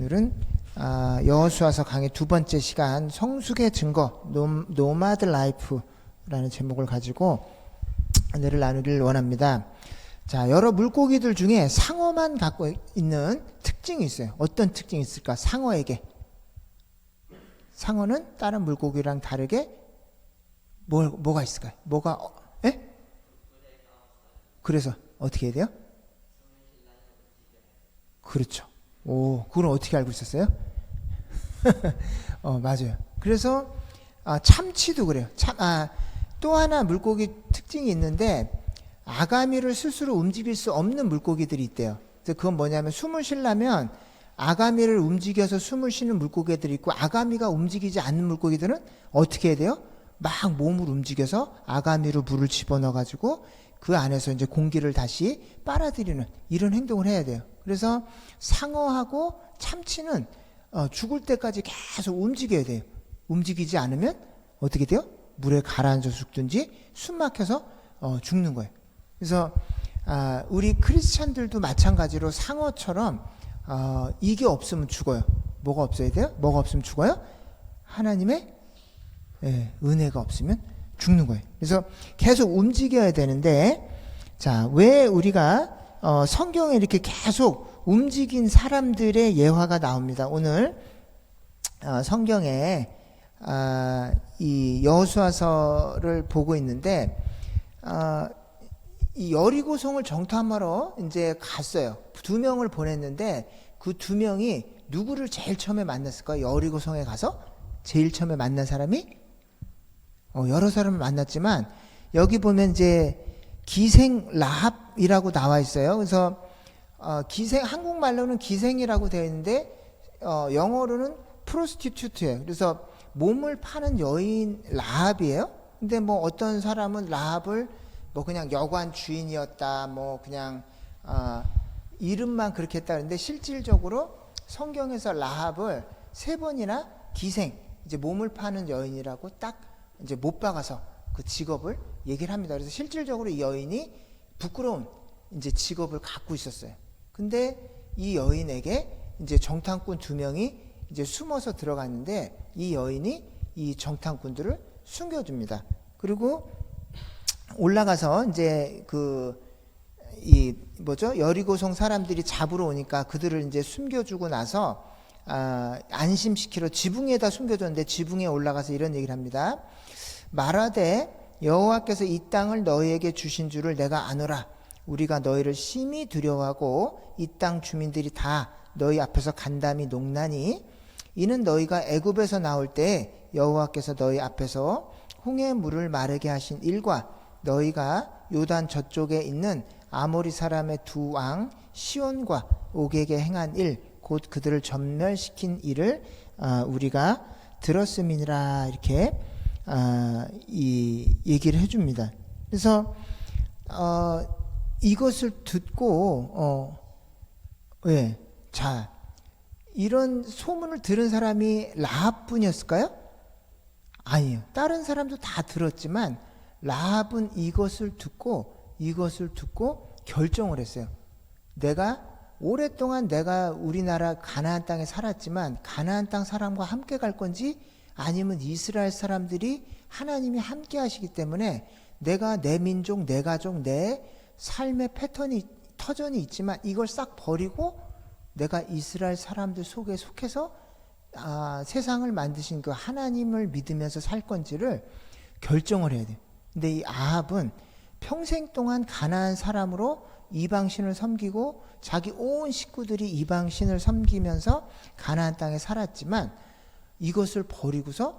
오늘은 여호수아서 강의 두 번째 시간 성숙의 증거 노마드 라이프라는 제목을 가지고 은혜를 나누기를 원합니다. 자, 여러 물고기들 중에 상어만 갖고 있는 특징이 있어요. 어떤 특징이 있을까? 상어에게. 상어는 다른 물고기랑 다르게 뭐가 있을까요? 그래서 어떻게 해야 돼요? 그렇죠. 오, 그걸 어떻게 알고 있었어요? 맞아요. 그래서 참치도 그래요. 또 하나 물고기 특징이 있는데 아가미를 스스로 움직일 수 없는 물고기들이 있대요. 그래서 그건 뭐냐면 숨을 쉬려면 아가미를 움직여서 숨을 쉬는 물고기들이 있고, 아가미가 움직이지 않는 물고기들은 어떻게 해야 돼요? 막 몸을 움직여서 아가미로 물을 집어넣어 가지고 그 안에서 이제 공기를 다시 빨아들이는 이런 행동을 해야 돼요. 그래서 상어하고 참치는 죽을 때까지 계속 움직여야 돼요. 움직이지 않으면 어떻게 돼요? 물에 가라앉아 죽든지 숨 막혀서 죽는 거예요. 그래서 우리 크리스찬들도 마찬가지로 상어처럼 이게 없으면 죽어요. 뭐가 없어야 돼요? 뭐가 없으면 죽어요? 하나님의 은혜가 없으면 죽는 거예요. 그래서 계속 움직여야 되는데, 자, 왜 우리가 성경에 이렇게 계속 움직인 사람들의 예화가 나옵니다. 오늘 성경에 이 여호수아서를 보고 있는데 이 여리고성을 정탐하러 이제 갔어요. 두 명을 보냈는데 그 두 명이 누구를 제일 처음에 만났을까요? 여리고성에 가서 제일 처음에 만난 사람이 여러 사람을 만났지만 여기 보면 이제 기생 라합이라고 나와 있어요. 그래서 기생, 한국말로는 기생이라고 되어 있는데 영어로는 프로스티튜트예요. 그래서 몸을 파는 여인 라합이에요. 근데 뭐 어떤 사람은 라합을 뭐 그냥 여관 주인이었다, 뭐 그냥 이름만 그렇게 했다 그러는데, 실질적으로 성경에서 라합을 3번이나 기생, 이제 몸을 파는 여인이라고 딱 이제 못 박아서 그 직업을 얘기를 합니다. 그래서 실질적으로 이 여인이 부끄러운 이제 직업을 갖고 있었어요. 근데 이 여인에게 이제 정탐꾼 2명이 이제 숨어서 들어갔는데 이 여인이 이 정탐꾼들을 숨겨줍니다. 그리고 올라가서 이제 여리고성 사람들이 잡으러 오니까 그들을 이제 숨겨주고 나서 안심시키러 지붕에다 숨겨줬는데, 지붕에 올라가서 이런 얘기를 합니다. 말하되 여호와께서 이 땅을 너희에게 주신 줄을 내가 아노라. 우리가 너희를 심히 두려워하고 이 땅 주민들이 다 너희 앞에서 간담이 녹나니, 이는 너희가 애굽에서 나올 때 여호와께서 너희 앞에서 홍해 물을 마르게 하신 일과 너희가 요단 저쪽에 있는 아모리 사람의 2왕 시온과 옥에게 행한 일, 곧 그들을 전멸시킨 일을 우리가 들었음이니라. 이렇게 이 얘기를 해줍니다. 그래서 이것을 듣고 자, 이런 소문을 들은 사람이 라합뿐이었을까요? 아니에요. 다른 사람도 다 들었지만 라합은 이것을 듣고 결정을 했어요. 오랫동안 내가 우리나라 가나안 땅에 살았지만 가나안 땅 사람과 함께 갈 건지, 아니면 이스라엘 사람들이 하나님이 함께 하시기 때문에 내가 내 민족, 내 가족, 내 삶의 패턴이 터전이 있지만 이걸 싹 버리고 내가 이스라엘 사람들 속에 속해서 세상을 만드신 그 하나님을 믿으면서 살 건지를 결정을 해야 돼요. 근데 이 아합은 평생 동안 가나안 사람으로 이방신을 섬기고 자기 온 식구들이 이방신을 섬기면서 가나안 땅에 살았지만 이것을 버리고서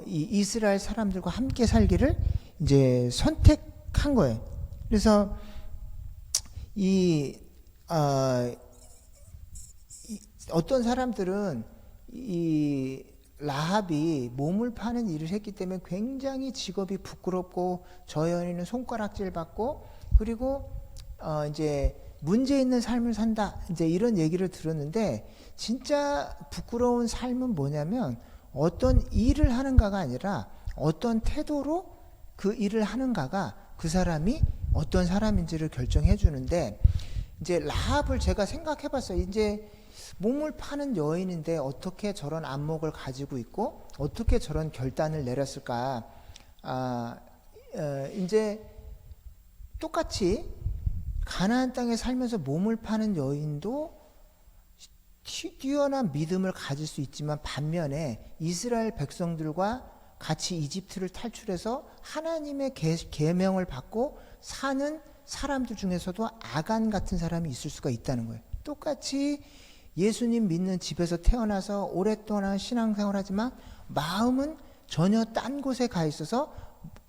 이 이스라엘 사람들과 함께 살기를 이제 선택한 거예요. 그래서 어떤 사람들은 이 라합이 몸을 파는 일을 했기 때문에 굉장히 직업이 부끄럽고 저 여인은 손가락질 받고 그리고 이제 문제 있는 삶을 산다, 이제 이런 얘기를 들었는데, 진짜 부끄러운 삶은 뭐냐면 어떤 일을 하는가가 아니라 어떤 태도로 그 일을 하는가가 그 사람이 어떤 사람인지를 결정해 주는데, 이제 라합을 제가 생각해 봤어요. 이제 몸을 파는 여인인데 어떻게 저런 안목을 가지고 있고 어떻게 저런 결단을 내렸을까? 이제 똑같이 가나안 땅에 살면서 몸을 파는 여인도 뛰어난 믿음을 가질 수 있지만 반면에 이스라엘 백성들과 같이 이집트를 탈출해서 하나님의 계명을 받고 사는 사람들 중에서도 아간 같은 사람이 있을 수가 있다는 거예요. 똑같이 예수님 믿는 집에서 태어나서 오랫동안 신앙생활하지만 마음은 전혀 딴 곳에 가 있어서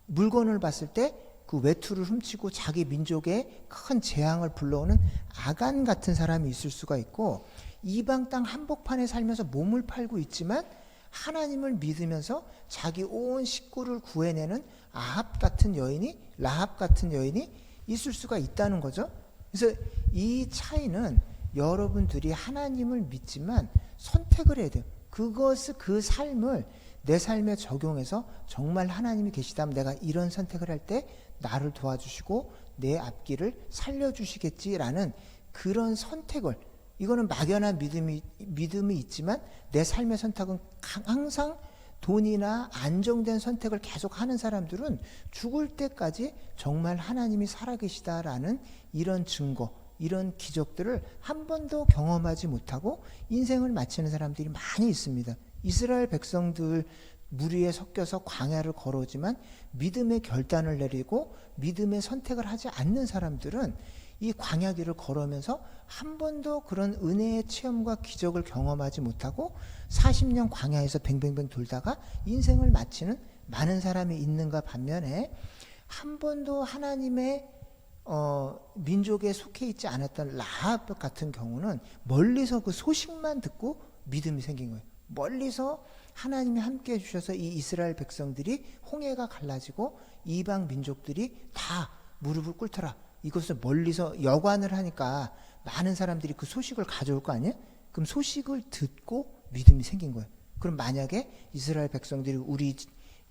물건을 봤을 때 그 외투를 훔치고 자기 민족에 큰 재앙을 불러오는 아간 같은 사람이 있을 수가 있고, 이방 땅 한복판에 살면서 몸을 팔고 있지만 하나님을 믿으면서 자기 온 식구를 구해내는 라합 같은 여인이 있을 수가 있다는 거죠. 그래서 이 차이는 여러분들이 하나님을 믿지만 선택을 해야 돼요. 그 삶을 내 삶에 적용해서 정말 하나님이 계시다면 내가 이런 선택을 할 때 나를 도와주시고 내 앞길을 살려주시겠지라는 그런 선택을, 이거는 막연한 믿음이 있지만 내 삶의 선택은 항상 돈이나 안정된 선택을 계속 하는 사람들은 죽을 때까지 정말 하나님이 살아계시다라는 이런 증거, 이런 기적들을 한 번도 경험하지 못하고 인생을 마치는 사람들이 많이 있습니다. 이스라엘 백성들 무리에 섞여서 광야를 걸어오지만 믿음의 결단을 내리고 믿음의 선택을 하지 않는 사람들은 이 광야길을 걸으면서 한 번도 그런 은혜의 체험과 기적을 경험하지 못하고 40년 광야에서 뱅뱅뱅 돌다가 인생을 마치는 많은 사람이 있는가 반면에 한 번도 하나님의 민족에 속해 있지 않았던 라합 같은 경우는 멀리서 그 소식만 듣고 믿음이 생긴 거예요. 멀리서 하나님이 함께 해주셔서 이 이스라엘 백성들이 홍해가 갈라지고 이방 민족들이 다 무릎을 꿇더라, 이것을 멀리서 여관을 하니까 많은 사람들이 그 소식을 가져올 거 아니에요? 그럼 소식을 듣고 믿음이 생긴 거예요. 그럼 만약에 이스라엘 백성들이 우리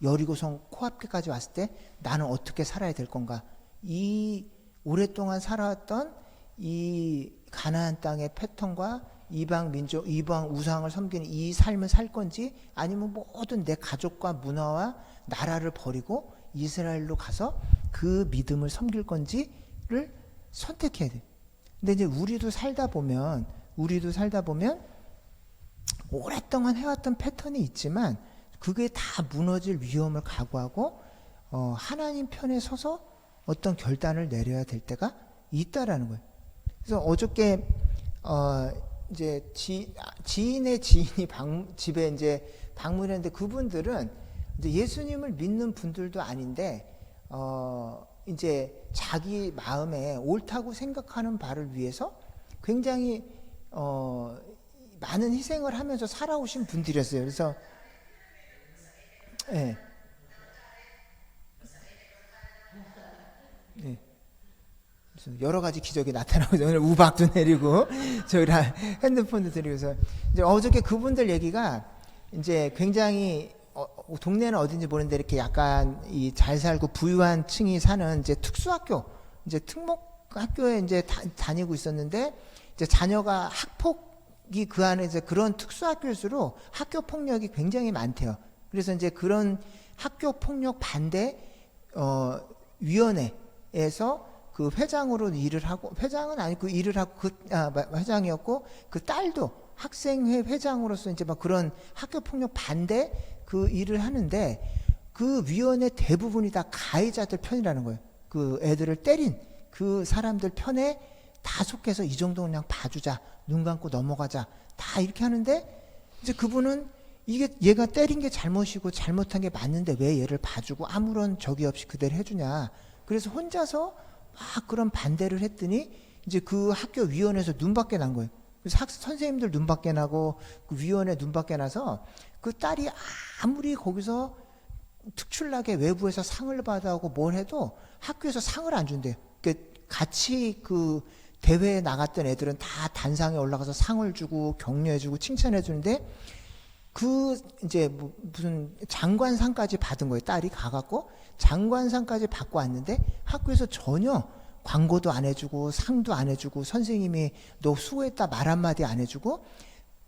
여리고성 코앞에까지 왔을 때 나는 어떻게 살아야 될 건가? 이 오랫동안 살아왔던 이 가나안 땅의 패턴과 이방 민족, 이방 우상을 섬기는 이 삶을 살 건지, 아니면 모든 내 가족과 문화와 나라를 버리고 이스라엘로 가서 그 믿음을 섬길 건지를 선택해야 돼. 근데 이제 우리도 살다 보면 오랫동안 해왔던 패턴이 있지만 그게 다 무너질 위험을 각오하고 하나님 편에 서서 어떤 결단을 내려야 될 때가 있다라는 거예요. 그래서 어저께 이제 지인의 지인이 집에 이제 방문했는데, 그분들은 이제 예수님을 믿는 분들도 아닌데 이제 자기 마음에 옳다고 생각하는 바를 위해서 굉장히 많은 희생을 하면서 살아오신 분들이었어요. 그래서 네. 네. 여러 가지 기적이 나타나고 오늘 우박도 내리고 저희 핸드폰도 드리고서 이제 어저께 그분들 얘기가 이제 굉장히 동네는 어딘지 모르는데 이렇게 약간 이 잘 살고 부유한 층이 사는 이제 특수학교, 이제 특목학교에 이제 다니고 있었는데, 이제 자녀가 학폭이 그 안에 이제 그런 특수학교일수록 학교 폭력이 굉장히 많대요. 그래서 이제 그런 학교 폭력 반대 위원회에서 그 회장으로 일을 하고, 회장은 아니고 일을 하고 회장이었고, 그 딸도 학생회 회장으로서 이제 막 그런 학교 폭력 반대 그 일을 하는데, 그 위원회 대부분이 다 가해자들 편이라는 거예요. 그 애들을 때린 그 사람들 편에 다 속해서 이 정도 그냥 봐주자, 눈 감고 넘어가자, 다 이렇게 하는데, 이제 그분은 이게 얘가 때린 게 잘못이고 잘못한 게 맞는데 왜 얘를 봐주고 아무런 적이 없이 그대로 해주냐. 그래서 혼자서 막 그런 반대를 했더니 이제 그 학교 위원회에서 눈밖에 난 거예요. 그래서 선생님들 눈밖에 나고 그 위원회 눈밖에 나서 그 딸이 아무리 거기서 특출나게 외부에서 상을 받아오고 뭘 해도 학교에서 상을 안 준대요. 같이 그 대회에 나갔던 애들은 다 단상에 올라가서 상을 주고 격려해주고 칭찬해주는데, 그 이제 무슨 장관상까지 받은 거예요. 딸이 가갖고 장관상까지 받고 왔는데 학교에서 전혀 광고도 안 해주고 상도 안 해주고 선생님이 너 수고했다 말 한마디 안 해주고,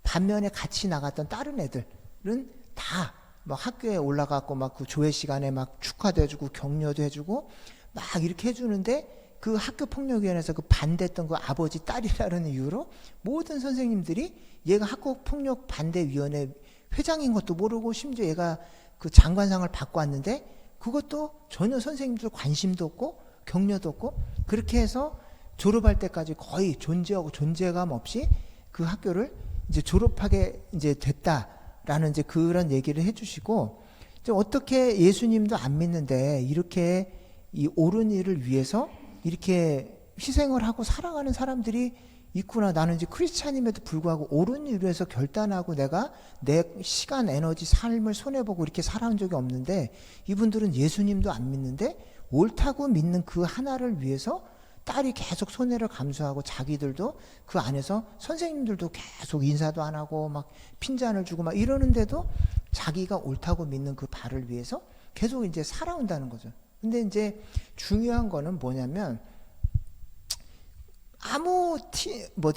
반면에 같이 나갔던 다른 애들은 다 막 학교에 올라가고 막 그 조회 시간에 막 축하도 해주고 격려도 해주고 막 이렇게 해주는데, 그 학교폭력위원회에서 그 반대했던 그 아버지 딸이라는 이유로 모든 선생님들이 얘가 학교폭력 반대위원회 회장인 것도 모르고, 심지어 얘가 그 장관상을 받고 왔는데 그것도 전혀 선생님들 관심도 없고 격려도 없고, 그렇게 해서 졸업할 때까지 거의 존재하고 존재감 없이 그 학교를 이제 졸업하게 이제 됐다라는 이제 그런 얘기를 해주시고, 이제 어떻게 예수님도 안 믿는데 이렇게 이 옳은 일을 위해서 이렇게 희생을 하고 살아가는 사람들이 있구나. 나는 이제 크리스찬임에도 불구하고 옳은 일을 위해서 결단하고 내가 내 시간, 에너지, 삶을 손해보고 이렇게 살아온 적이 없는데, 이분들은 예수님도 안 믿는데 옳다고 믿는 그 하나를 위해서 딸이 계속 손해를 감수하고, 자기들도 그 안에서 선생님들도 계속 인사도 안 하고 막 핀잔을 주고 막 이러는데도 자기가 옳다고 믿는 그 바를 위해서 계속 이제 살아온다는 거죠. 근데 이제 중요한 거는 뭐냐면,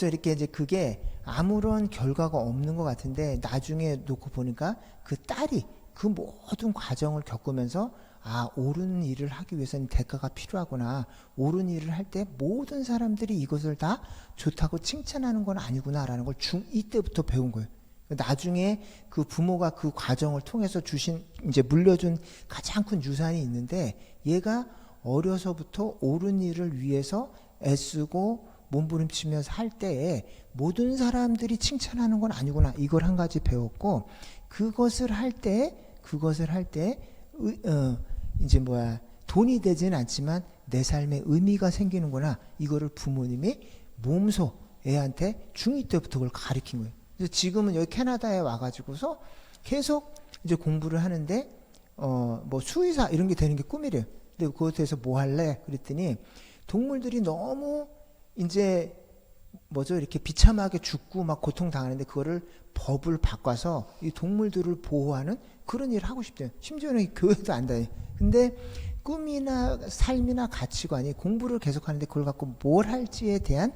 이렇게 이제 그게 아무런 결과가 없는 것 같은데, 나중에 놓고 보니까 그 딸이 그 모든 과정을 겪으면서, 아, 옳은 일을 하기 위해서는 대가가 필요하구나. 옳은 일을 할 때 모든 사람들이 이것을 다 좋다고 칭찬하는 건 아니구나라는 걸 중2 때부터 배운 거예요. 나중에 그 부모가 그 과정을 통해서 이제 물려준 가장 큰 유산이 있는데, 얘가 어려서부터 옳은 일을 위해서 애쓰고 몸부림치면서 할 때에 모든 사람들이 칭찬하는 건 아니구나. 이걸 한 가지 배웠고, 그것을 할 때 이제 돈이 되지는 않지만 내 삶에 의미가 생기는구나. 이거를 부모님이 몸소 애한테 중2 때부터 그걸 가르친 거예요. 그래서 지금은 여기 캐나다에 와가지고서 계속 이제 공부를 하는데, 수의사 이런 게 되는 게 꿈이래요. 근데 그것에 대해서 뭐 할래? 그랬더니 동물들이 너무 이제 이렇게 비참하게 죽고 막 고통당하는데, 그거를 법을 바꿔서 이 동물들을 보호하는 그런 일을 하고 싶대요. 심지어는 교회도 안 다녀요. 근데 꿈이나 삶이나 가치관이 공부를 계속하는데 그걸 갖고 뭘 할지에 대한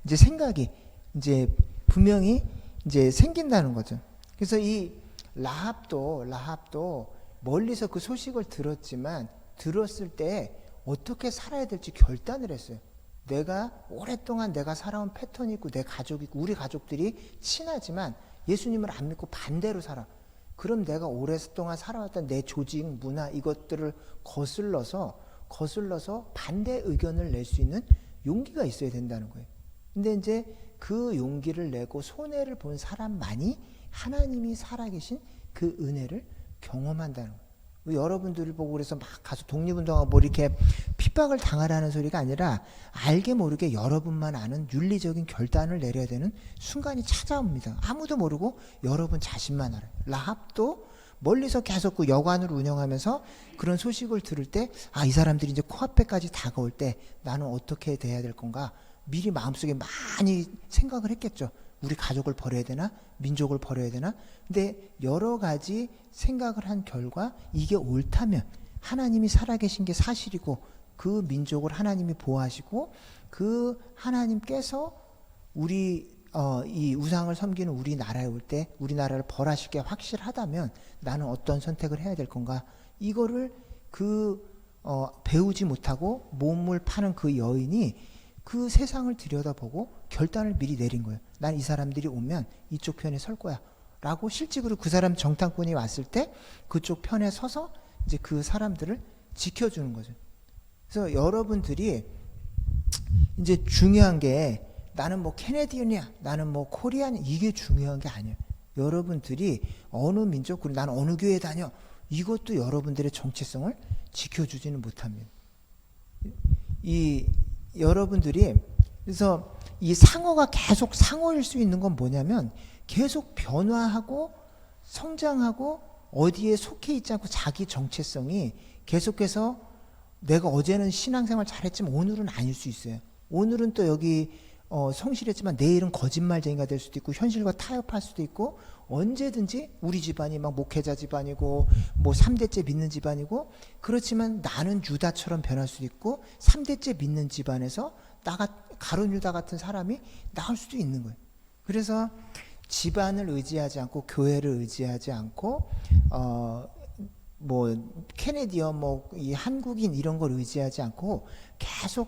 이제 생각이 이제 분명히 이제 생긴다는 거죠. 그래서 이 라합도 멀리서 그 소식을 들었지만, 들었을 때 어떻게 살아야 될지 결단을 했어요. 내가 오랫동안 내가 살아온 패턴이 있고 내 가족이 있고 우리 가족들이 친하지만 예수님을 안 믿고 반대로 살아. 그럼 내가 오랫동안 살아왔던 내 조직, 문화 이것들을 거슬러서 반대 의견을 낼 수 있는 용기가 있어야 된다는 거예요. 근데 이제 그 용기를 내고 손해를 본 사람만이 하나님이 살아계신 그 은혜를 경험한다는 거예요. 여러분들을 보고 그래서 막 가서 독립운동하고 이렇게 핍박을 당하라는 소리가 아니라, 알게 모르게 여러분만 아는 윤리적인 결단을 내려야 되는 순간이 찾아옵니다. 아무도 모르고 여러분 자신만 알아요. 라합도 멀리서 계속 그 여관을 운영하면서 그런 소식을 들을 때, 이 사람들이 이제 코앞에까지 다가올 때 나는 어떻게 돼야 될 건가 미리 마음속에 많이 생각을 했겠죠. 우리 가족을 버려야 되나? 민족을 버려야 되나? 근데 여러 가지 생각을 한 결과, 이게 옳다면 하나님이 살아계신 게 사실이고 그 민족을 하나님이 보호하시고 그 하나님께서 이 우상을 섬기는 우리나라에 올 때 우리나라를 벌하실 게 확실하다면 나는 어떤 선택을 해야 될 건가? 이거를 배우지 못하고 몸을 파는 그 여인이 그 세상을 들여다보고 결단을 미리 내린 거예요. 난 이 사람들이 오면 이쪽 편에 설 거야 라고, 실직으로 그 사람 정탐꾼이 왔을 때 그쪽 편에 서서 이제 그 사람들을 지켜주는 거죠. 그래서 여러분들이 이제 중요한 게, 나는 캐네디언이야, 나는 코리안, 이게 중요한 게 아니에요. 여러분들이 어느 민족, 그리고 나는 어느 교회 다녀, 이것도 여러분들의 정체성을 지켜주지는 못합니다. 여러분들이 그래서 이 상어가 계속 상어일 수 있는 건 뭐냐면, 계속 변화하고 성장하고 어디에 속해 있지 않고 자기 정체성이 계속해서, 내가 어제는 신앙생활 잘했지만 오늘은 아닐 수 있어요. 오늘은 또 여기 성실했지만 내일은 거짓말쟁이가 될 수도 있고 현실과 타협할 수도 있고 언제든지 우리 집안이 막 목회자 집안이고 뭐 3대째 믿는 집안이고 그렇지만 나는 유다처럼 변할 수도 있고 3대째 믿는 집안에서 가룟 유다 같은 사람이 나올 수도 있는 거예요. 그래서 집안을 의지하지 않고 교회를 의지하지 않고 뭐 캐네디언 뭐 이 한국인 이런 걸 의지하지 않고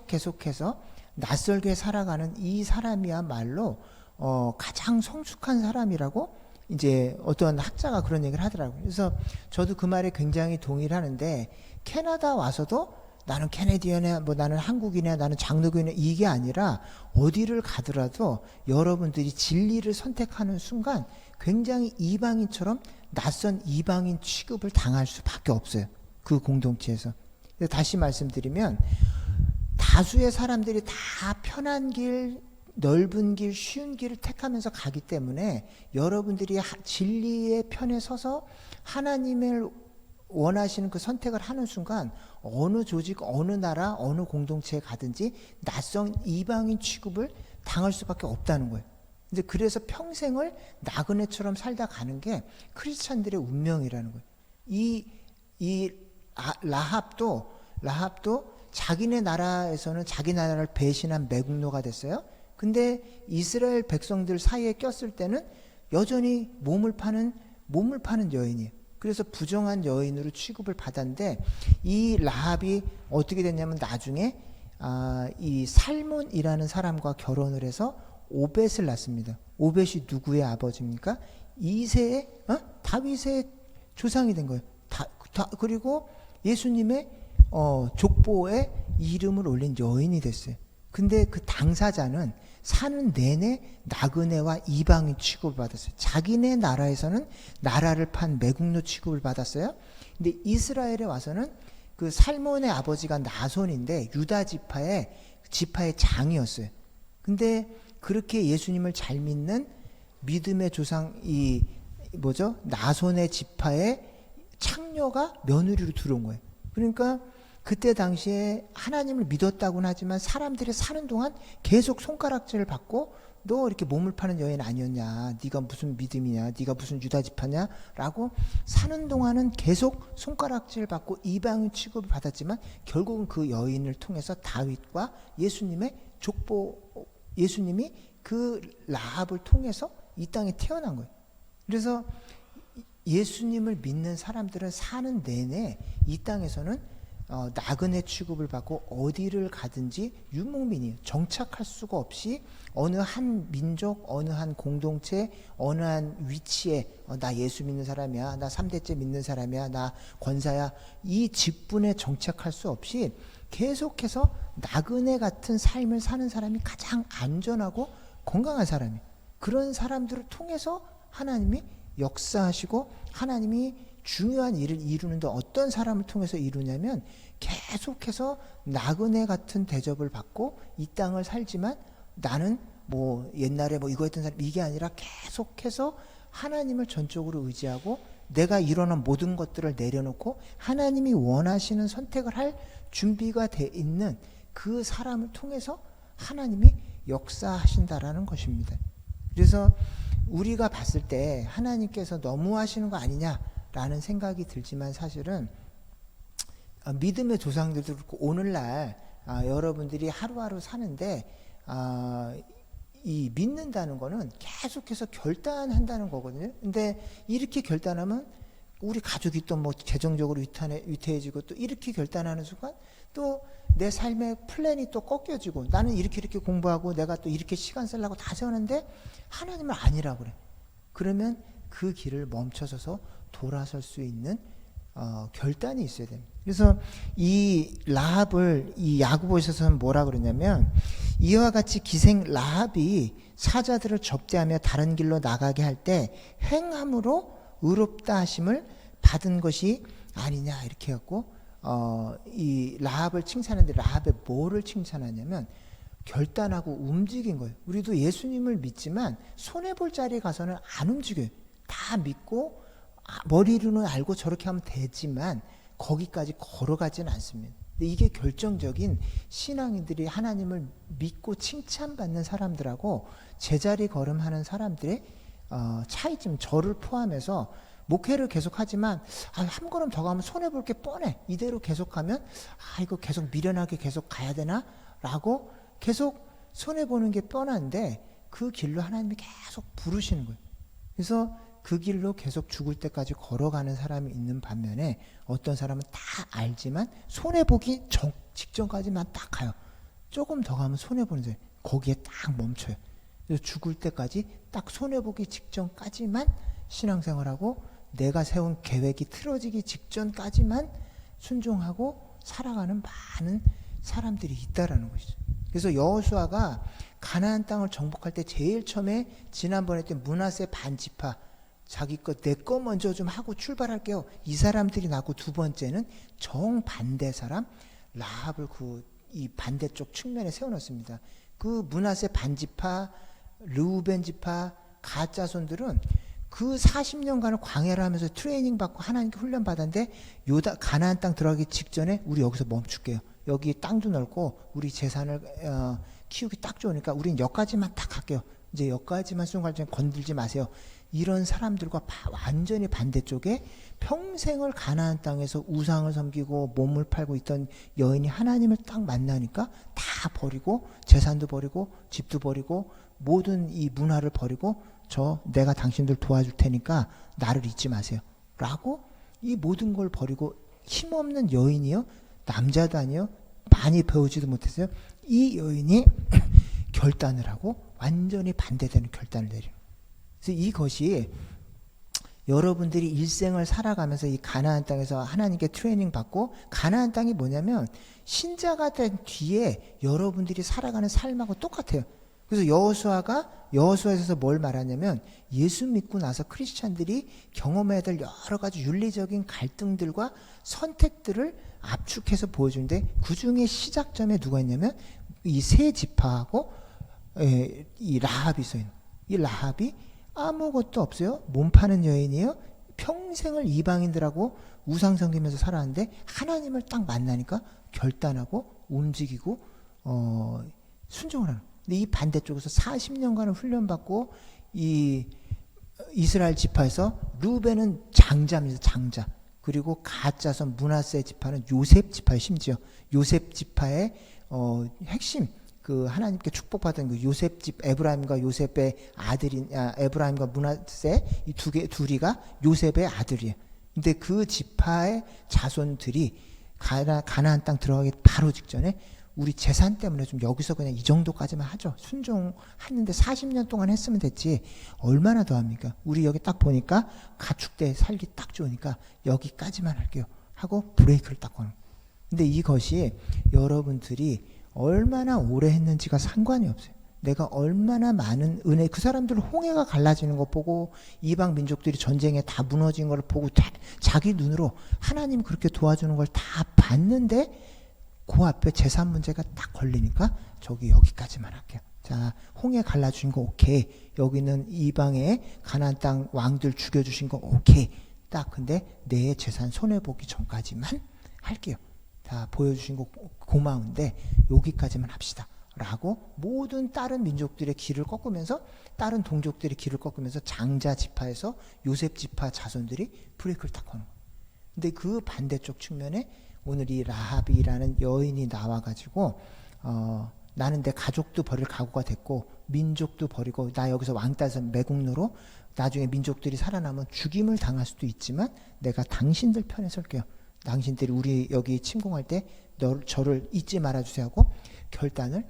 계속해서 낯설게 살아가는 이 사람이야말로 가장 성숙한 사람이라고 이제 어떤 학자가 그런 얘기를 하더라고요. 그래서 저도 그 말에 굉장히 동의를 하는데 캐나다 와서도 나는 캐네디언이야 뭐 나는 한국인이야 나는 장로교인이야 이게 아니라 어디를 가더라도 여러분들이 진리를 선택하는 순간 굉장히 이방인처럼 낯선 이방인 취급을 당할 수밖에 없어요. 그 공동체에서. 다시 말씀드리면 다수의 사람들이 다 편한 길, 넓은 길, 쉬운 길을 택하면서 가기 때문에 여러분들이 진리의 편에 서서 하나님을 원하시는 그 선택을 하는 순간 어느 조직, 어느 나라, 어느 공동체에 가든지 낯선 이방인 취급을 당할 수밖에 없다는 거예요. 근데 그래서 평생을 나그네처럼 살다 가는 게 크리스찬들의 운명이라는 거예요. 라합도 자기네 나라에서는 자기 나라를 배신한 매국노가 됐어요. 근데 이스라엘 백성들 사이에 꼈을 때는 여전히 몸을 파는 여인이에요. 그래서 부정한 여인으로 취급을 받았는데 이 라합이 어떻게 됐냐면 나중에 이 살몬이라는 사람과 결혼을 해서 오벳을 낳습니다. 오벳이 누구의 아버지입니까? 이새의 다윗의 조상이 된 거예요. 그리고 예수님의 족보에 이름을 올린 여인이 됐어요. 근데 그 당사자는 사는 내내 나그네와 이방인 취급을 받았어요. 자기네 나라에서는 나라를 판 매국노 취급을 받았어요. 근데 이스라엘에 와서는 그 살몬의 아버지가 나손인데 유다 지파의 장이었어요. 근데 그렇게 예수님을 잘 믿는 믿음의 조상 나손의 지파의 창녀가 며느리로 들어온 거예요. 그러니까 그때 당시에 하나님을 믿었다고는 하지만 사람들이 사는 동안 계속 손가락질을 받고 너 이렇게 몸을 파는 여인 아니었냐, 네가 무슨 믿음이냐, 네가 무슨 유다 지파냐 라고 사는 동안은 계속 손가락질 받고 이방인 취급을 받았지만 결국은 그 여인을 통해서 다윗과 예수님이 그 라합을 통해서 이 땅에 태어난 거예요. 그래서 예수님을 믿는 사람들은 사는 내내 이 땅에서는 나그네 취급을 받고 어디를 가든지 유목민이에요. 정착할 수가 없이 어느 한 민족, 어느 한 공동체, 어느 한 위치에 나 예수 믿는 사람이야, 나 3대째 믿는 사람이야, 나 권사야, 이 직분에 정착할 수 없이 계속해서 나그네 같은 삶을 사는 사람이 가장 안전하고 건강한 사람이에요. 그런 사람들을 통해서 하나님이 역사하시고 하나님이 중요한 일을 이루는데 어떤 사람을 통해서 이루냐면 계속해서 나그네 같은 대접을 받고 이 땅을 살지만 나는 뭐 옛날에 뭐 이거 했던 사람 이게 아니라 계속해서 하나님을 전적으로 의지하고 내가 일어난 모든 것들을 내려놓고 하나님이 원하시는 선택을 할 준비가 돼 있는 그 사람을 통해서 하나님이 역사하신다라는 것입니다. 그래서 우리가 봤을 때 하나님께서 너무 하시는 거 아니냐라는 생각이 들지만 사실은 믿음의 조상들도 그렇고 오늘날 여러분들이 하루하루 사는데 이 믿는다는 거는 계속해서 결단한다는 거거든요. 근데 이렇게 결단하면 우리 가족이 또 뭐 재정적으로 위태해지고 또 이렇게 결단하는 순간 또 내 삶의 플랜이 또 꺾여지고 나는 이렇게 공부하고 내가 또 이렇게 시간 쓰려고 다 세우는데 하나님은 아니라고 그래. 그러면 그 길을 멈춰서서 돌아설 수 있는 결단이 있어야 됩니다. 그래서 이 라합을 이 야고보서는 뭐라 그러냐면 이와 같이 기생 라합이 사자들을 접대하며 다른 길로 나가게 할 때 행함으로 의롭다 하심을 받은 것이 아니냐 이렇게 해갖고 이 라합을 칭찬하는데 라합의 뭐를 칭찬하냐면 결단하고 움직인 거예요. 우리도 예수님을 믿지만 손해볼 자리에 가서는 안 움직여요. 다 믿고 머리로는 알고 저렇게 하면 되지만 거기까지 걸어가지는 않습니다. 근데 이게 결정적인 신앙인들이 하나님을 믿고 칭찬받는 사람들하고 제자리 걸음하는 사람들의 차이점, 저를 포함해서 목회를 계속하지만 한 걸음 더 가면 손해볼 게 뻔해. 이대로 계속하면 이거 계속 미련하게 계속 가야 되나? 라고 계속 손해보는 게 뻔한데 그 길로 하나님이 계속 부르시는 거예요. 그래서 그 길로 계속 죽을 때까지 걸어가는 사람이 있는 반면에 어떤 사람은 다 알지만 손해보기 직전까지만 딱 가요. 조금 더 가면 손해보는 거예요. 거기에 딱 멈춰요. 그래서 죽을 때까지 딱 손해보기 직전까지만 신앙생활하고 내가 세운 계획이 틀어지기 직전까지만 순종하고 살아가는 많은 사람들이 있다라는 것이죠. 그래서 여호수아가 가나안 땅을 정복할 때 제일 처음에 지난번에 했던 므낫세 반지파 자기 것 내 거 먼저 좀 하고 출발할게요. 이 사람들이 나고 두 번째는 정반대 사람 라합을 이 반대쪽 측면에 세워놓습니다. 그 므낫세 반지파, 르우벤 지파, 갓 자손들은 그 40년간을 광야를 하면서 트레이닝 받고 하나님께 훈련 받았는데 가나안 땅 들어가기 직전에 우리 여기서 멈출게요. 여기 땅도 넓고 우리 재산을 키우기 딱 좋으니까 우린 여기까지만 딱 갈게요. 이제 여기까지만 순간 건들지 마세요. 이런 사람들과 완전히 반대쪽에 평생을 가나안 땅에서 우상을 섬기고 몸을 팔고 있던 여인이 하나님을 딱 만나니까 다 버리고 재산도 버리고 집도 버리고 모든 이 문화를 버리고 내가 당신들 도와줄 테니까 나를 잊지 마세요. 라고 이 모든 걸 버리고 힘없는 여인이요. 남자도 아니요. 많이 배우지도 못했어요. 이 여인이 결단을 하고 완전히 반대되는 결단을 내려요. 그래서 이것이 여러분들이 일생을 살아가면서 이 가나안 땅에서 하나님께 트레이닝 받고 가나안 땅이 뭐냐면 신자가 된 뒤에 여러분들이 살아가는 삶하고 똑같아요. 그래서 여호수아에서 뭘 말하냐면 예수 믿고 나서 크리스찬들이 경험해야 될 여러 가지 윤리적인 갈등들과 선택들을 압축해서 보여주는데 그 중에 시작점에 누가 있냐면 이 세 지파하고 이 라합이 있어요. 이 라합이 아무것도 없어요. 몸 파는 여인이에요. 평생을 이방인들하고 우상 섬기면서 살았는데 하나님을 딱 만나니까 결단하고 움직이고 순종을 하는. 근데 이 반대쪽에서 40년간을 훈련받고 이 이스라엘 지파에서 루벤은 장자입니다. 장자. 그리고 갓 자손 므낫세 지파는 요셉 지파에 심지어 요셉 지파의 핵심 그 하나님께 축복받은 그 요셉 집 에브라임과 요셉의 아들인 에브라임과 므낫세 이 둘이가 요셉의 아들이에요. 근데 그 지파의 자손들이 가나안 땅 들어가기 바로 직전에 우리 재산 때문에 좀 여기서 그냥 이 정도까지만 하죠. 순종하는데 40년 동안 했으면 됐지 얼마나 더 합니까? 우리 여기 딱 보니까 가축대 살기 딱 좋으니까 여기까지만 할게요 하고 브레이크를 딱 거는. 근데 이것이 여러분들이 얼마나 오래 했는지가 상관이 없어요. 내가 얼마나 많은 은혜, 그 사람들 홍해가 갈라지는 거 보고 이방 민족들이 전쟁에 다 무너진 걸 보고 자기 눈으로 하나님 그렇게 도와주는 걸 다 봤는데 그 앞에 재산 문제가 딱 걸리니까 여기까지만 할게요. 자, 홍해 갈라주신 거 오케이. 여기는 이방의 가나안 땅 왕들 죽여주신 거 오케이. 딱 근데 내 재산 손해보기 전까지만 할게요. 다 보여주신 거 고마운데 여기까지만 합시다. 라고 모든 다른 민족들의 길을 꺾으면서 다른 동족들의 길을 꺾으면서 장자 지파에서 요셉 지파 자손들이 브레이크를 딱 거는 거예요. 근데 그 반대쪽 측면에 오늘 이 라합이라는 여인이 나와가지고 나는 내 가족도 버릴 각오가 됐고 민족도 버리고 나 여기서 왕따에서 매국노로 나중에 민족들이 살아남으면 죽임을 당할 수도 있지만 내가 당신들 편에 설게요. 당신들이 우리 여기 침공할 때 저를 잊지 말아주세요 하고 결단을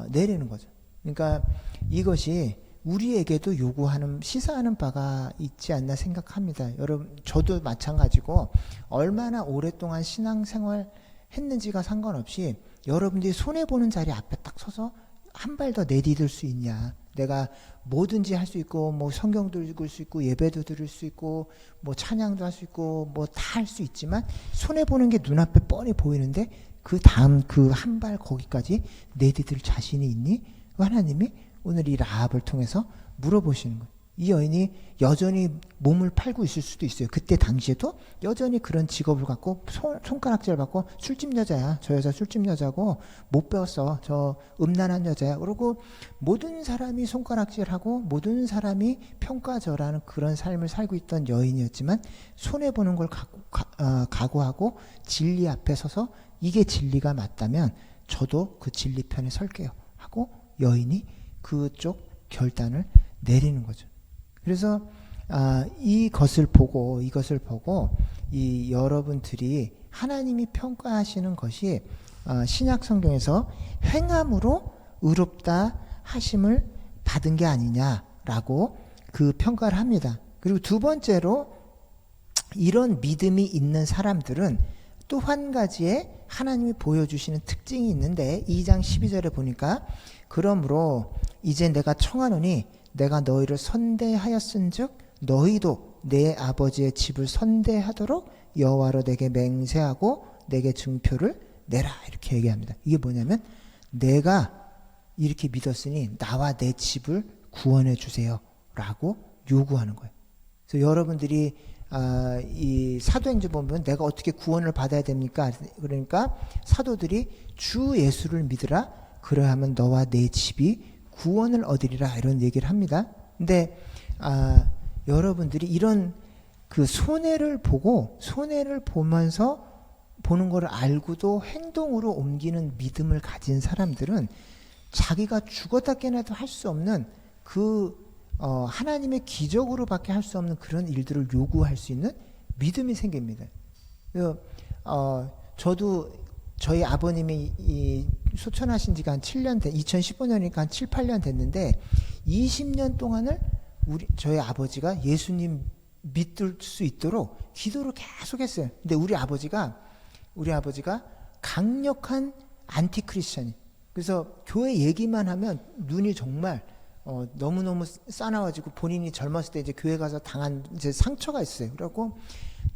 내리는 거죠. 그러니까 이것이 우리에게도 요구하는 시사하는 바가 있지 않나 생각합니다. 여러분 저도 마찬가지고 얼마나 오랫동안 신앙생활 했는지가 상관없이 여러분들이 손해보는 자리 앞에 딱 서서 한 발 더 내디딜 수 있냐. 내가 뭐든지 할 수 있고 뭐 성경도 읽을 수 있고 예배도 드릴 수 있고 뭐 찬양도 할 수 있고 뭐 다 할 수 있지만 손해보는 게 눈앞에 뻔히 보이는데 그 다음 그 한 발 거기까지 내디딜 자신이 있니? 하나님이 오늘 이 라합을 통해서 물어보시는 거예요. 이 여인이 여전히 몸을 팔고 있을 수도 있어요. 그때 당시에도 여전히 그런 직업을 갖고 손가락질 받고 술집 여자야. 저 여자 술집 여자고 못 배웠어. 저 음란한 여자야. 그러고 모든 사람이 손가락질하고 모든 사람이 평가절하는 그런 삶을 살고 있던 여인이었지만 손해보는 걸 각오하고 진리 앞에 서서 이게 진리가 맞다면 저도 그 진리 편에 설게요 하고 여인이 그쪽 결단을 내리는 거죠. 그래서 이것을 보고 이 여러분들이 하나님이 평가하시는 것이 신약 성경에서 행함으로 의롭다 하심을 받은 게 아니냐라고 그 평가를 합니다. 그리고 두 번째로 이런 믿음이 있는 사람들은 또 한 가지의 하나님이 보여주시는 특징이 있는데 2장 12절에 보니까 그러므로 이제 내가 청하노니 내가 너희를 선대하였은즉 너희도 내 아버지의 집을 선대하도록 여호와로 내게 맹세하고 내게 증표를 내라 이렇게 얘기합니다. 이게 뭐냐면 내가 이렇게 믿었으니 나와 내 집을 구원해 주세요 라고 요구하는 거예요. 그래서 여러분들이 이 사도행전 보면 내가 어떻게 구원을 받아야 됩니까? 그러니까 사도들이 주 예수를 믿으라 그러하면 너와 내 집이 구원을 얻으리라 이런 얘기를 합니다. 근데 여러분들이 이런 그 손해를 보면서 보는 걸 알고도 행동으로 옮기는 믿음을 가진 사람들은 자기가 죽었다 깨나도 할 수 없는 그 하나님의 기적으로밖에 할 수 없는 그런 일들을 요구할 수 있는 믿음이 생깁니다. 저도 저희 아버님이 소천하신 지가 한 7년 2015년이니까 한 7, 8년 됐는데 20년 동안을 저희 아버지가 예수님 믿을 수 있도록 기도를 계속 했어요. 근데 우리 아버지가 강력한 안티크리스천이. 그래서 교회 얘기만 하면 눈이 정말 너무너무 싸나워지고 본인이 젊었을 때 이제 교회 가서 당한 이제 상처가 있어요. 그래갖고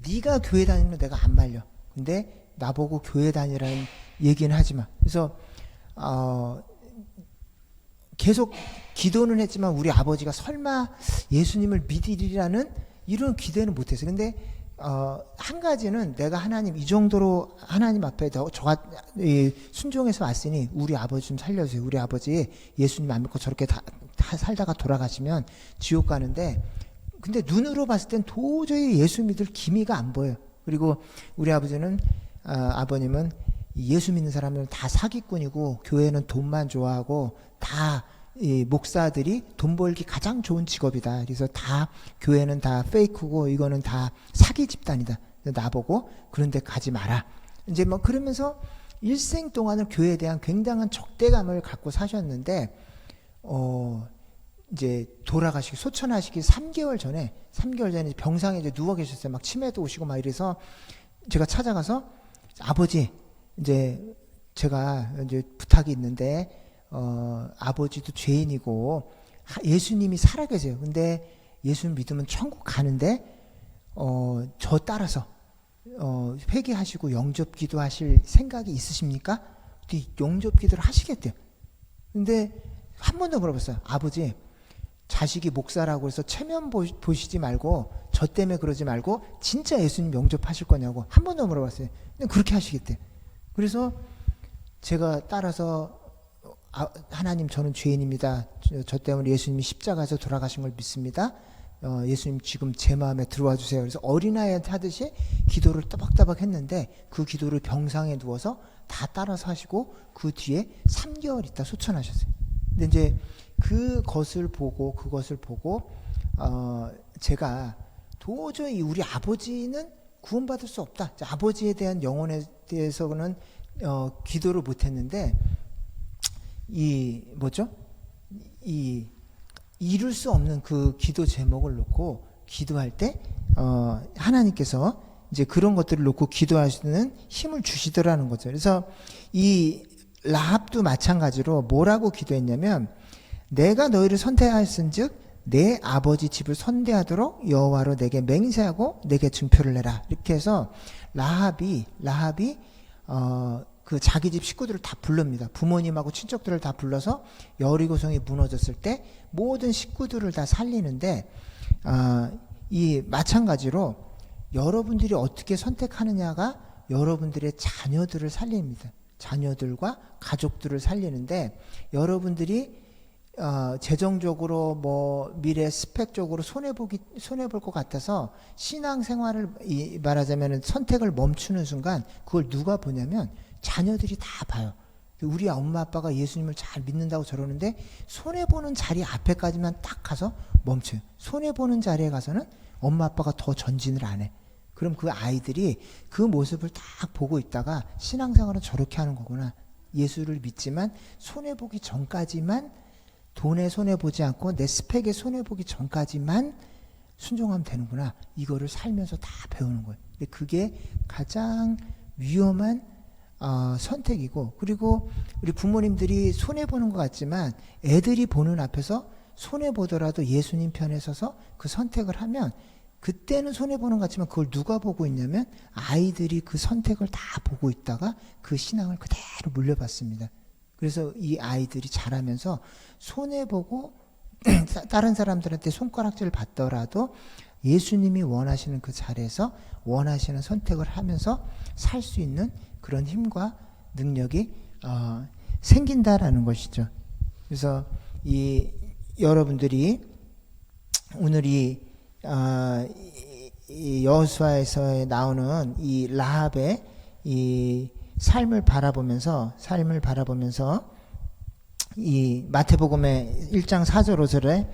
네가 교회 다니면 내가 안 말려. 근데 나보고 교회 다니라는 얘기는 하지 마. 그래서 계속 기도는 했지만 우리 아버지가 설마 예수님을 믿으리라는 이런 기대는 못했어요. 근데 한 가지는 내가 하나님 이 정도로 하나님 앞에 저가 순종해서 왔으니 우리 아버지 좀 살려주세요. 우리 아버지 예수님 안 믿고 저렇게 다 살다가 돌아가시면 지옥 가는데 근데 눈으로 봤을 땐 도저히 예수 믿을 기미가 안 보여요. 그리고 우리 아버님은 예수 믿는 사람들은 다 사기꾼이고 교회는 돈만 좋아하고 다 이 목사들이 돈 벌기 가장 좋은 직업이다. 그래서 다 교회는 다 페이크고 이거는 다 사기 집단이다. 나보고 그런 데 가지 마라. 이제 뭐 그러면서 일생 동안을 교회에 대한 굉장한 적대감을 갖고 사셨는데 이제 돌아가시기 소천하시기 3개월 전에 병상에 이제 누워 계셨어요. 막 치매도 오시고 막 이래서 제가 찾아가서 아버지 이제 제가 이제 부탁이 있는데 아버지도 죄인이고 예수님이 살아계세요. 근데 예수님 믿으면 천국 가는데 저 따라서 회개하시고 영접 기도하실 생각이 있으십니까? 근데 영접 기도를 하시겠대요. 근데 한 번 더 물어봤어요. 아버지 자식이 목사라고 해서 체면 보시지 말고 저 때문에 그러지 말고 진짜 예수님 영접하실 거냐고 한 번 더 물어봤어요. 근데 그렇게 하시겠대요. 그래서 제가 따라서 하나님 저는 죄인입니다. 저 때문에 예수님이 십자가에서 돌아가신 걸 믿습니다. 예수님 지금 제 마음에 들어와 주세요. 그래서 어린아이한테 하듯이 기도를 따박따박 했는데 그 기도를 병상에 누워서 다 따라서 하시고 그 뒤에 3개월 있다 소천하셨어요. 근데 이제 그것을 보고 제가 도저히 우리 아버지는 구원받을 수 없다. 아버지에 대한 영혼에 대해서는 기도를 못했는데 이룰 수 없는 그 기도 제목을 놓고 기도할 때 하나님께서 이제 그런 것들을 놓고 기도하시는 힘을 주시더라는 거죠. 그래서 이 라합도 마찬가지로 뭐라고 기도했냐면 내가 너희를 선대하였은즉 내 아버지 집을 선대하도록 여호와로 내게 맹세하고 내게 증표를 내라. 이렇게 해서 라합이 그 자기 집 식구들을 다 부릅니다. 부모님하고 친척들을 다 불러서 여리고성이 무너졌을 때 모든 식구들을 다 살리는데 이 마찬가지로 여러분들이 어떻게 선택하느냐가 여러분들의 자녀들을 살립니다. 자녀들과 가족들을 살리는데 여러분들이 재정적으로 뭐 미래 스펙적으로 손해볼 것 같아서 신앙생활을 말하자면 선택을 멈추는 순간 그걸 누가 보냐면 자녀들이 다 봐요. 우리 엄마 아빠가 예수님을 잘 믿는다고 저러는데 손해보는 자리 앞에까지만 딱 가서 멈춰요. 손해보는 자리에 가서는 엄마 아빠가 더 전진을 안 해. 그럼 그 아이들이 그 모습을 딱 보고 있다가 신앙생활은 저렇게 하는 거구나. 예수를 믿지만 손해보기 전까지만, 돈에 손해보지 않고 내 스펙에 손해보기 전까지만 순종하면 되는구나. 이거를 살면서 다 배우는 거예요. 근데 그게 가장 위험한 선택이고, 그리고 우리 부모님들이 손해보는 것 같지만 애들이 보는 앞에서 손해보더라도 예수님 편에 서서 그 선택을 하면 그때는 손해보는 것 같지만 그걸 누가 보고 있냐면 아이들이 그 선택을 다 보고 있다가 그 신앙을 그대로 물려받습니다. 그래서 이 아이들이 자라면서 손해보고 다른 사람들한테 손가락질 받더라도 예수님이 원하시는 그 자리에서 원하시는 선택을 하면서 살 수 있는 그런 힘과 능력이 생긴다라는 것이죠. 그래서 여러분들이 오늘 이 여호수아에서 나오는 이 라합의 이 삶을 바라보면서 이 마태복음의 1장 4절 5절에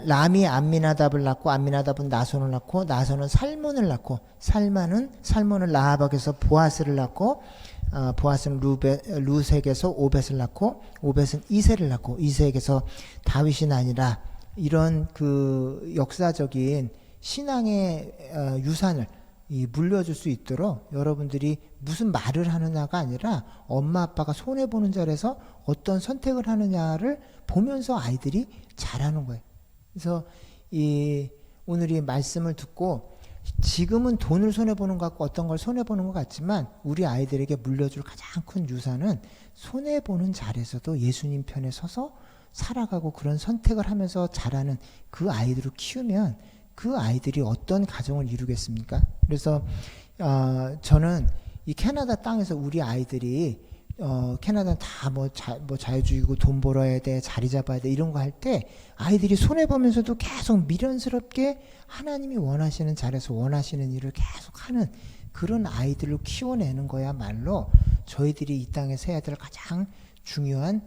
람이 암미나답을 낳고 암미나답은 나손을 낳고 나손은 살몬을 낳고 살몬은 라합에게서 보아스를 낳고 보아스는 루색에서 오벳을 낳고 오벳은 이새를 낳고 이새에게서 다윗이 나니라. 이런 그 역사적인 신앙의 유산을 물려줄 수 있도록 여러분들이 무슨 말을 하느냐가 아니라 엄마 아빠가 손해보는 자리에서 어떤 선택을 하느냐를 보면서 아이들이 잘하는 거예요. 그래서 오늘 이 말씀을 듣고 지금은 돈을 손해보는 것 같고 어떤 걸 손해보는 것 같지만 우리 아이들에게 물려줄 가장 큰 유산은 손해보는 자리에서도 예수님 편에 서서 살아가고 그런 선택을 하면서 자라는 그 아이들을 키우면 그 아이들이 어떤 가정을 이루겠습니까? 그래서 저는 이 캐나다 땅에서 우리 아이들이 캐나다는 다 뭐 자유주의고 돈 벌어야 돼, 자리 잡아야 돼 이런 거 할 때 아이들이 손해보면서도 계속 미련스럽게 하나님이 원하시는 자리에서 원하시는 일을 계속 하는 그런 아이들을 키워내는 거야말로 저희들이 이 땅에서 해야 될 가장 중요한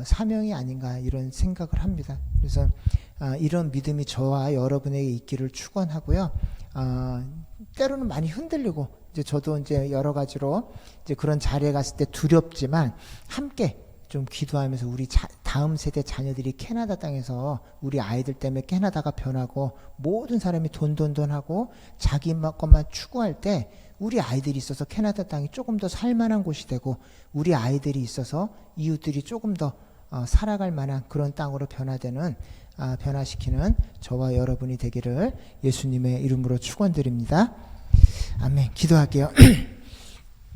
사명이 아닌가 이런 생각을 합니다. 그래서 이런 믿음이 저와 여러분에게 있기를 축원하고요. 때로는 많이 흔들리고 이제 저도 이제 여러 가지로 이제 그런 자리에 갔을 때 두렵지만 함께 좀 기도하면서 우리 다음 세대 자녀들이 캐나다 땅에서 우리 아이들 때문에 캐나다가 변하고 모든 사람이 돈하고 자기 것만 추구할 때 우리 아이들이 있어서 캐나다 땅이 조금 더 살만한 곳이 되고 우리 아이들이 있어서 이웃들이 조금 더 살아갈 만한 그런 땅으로 변화시키는 저와 여러분이 되기를 예수님의 이름으로 축원드립니다. 아멘. 기도할게요.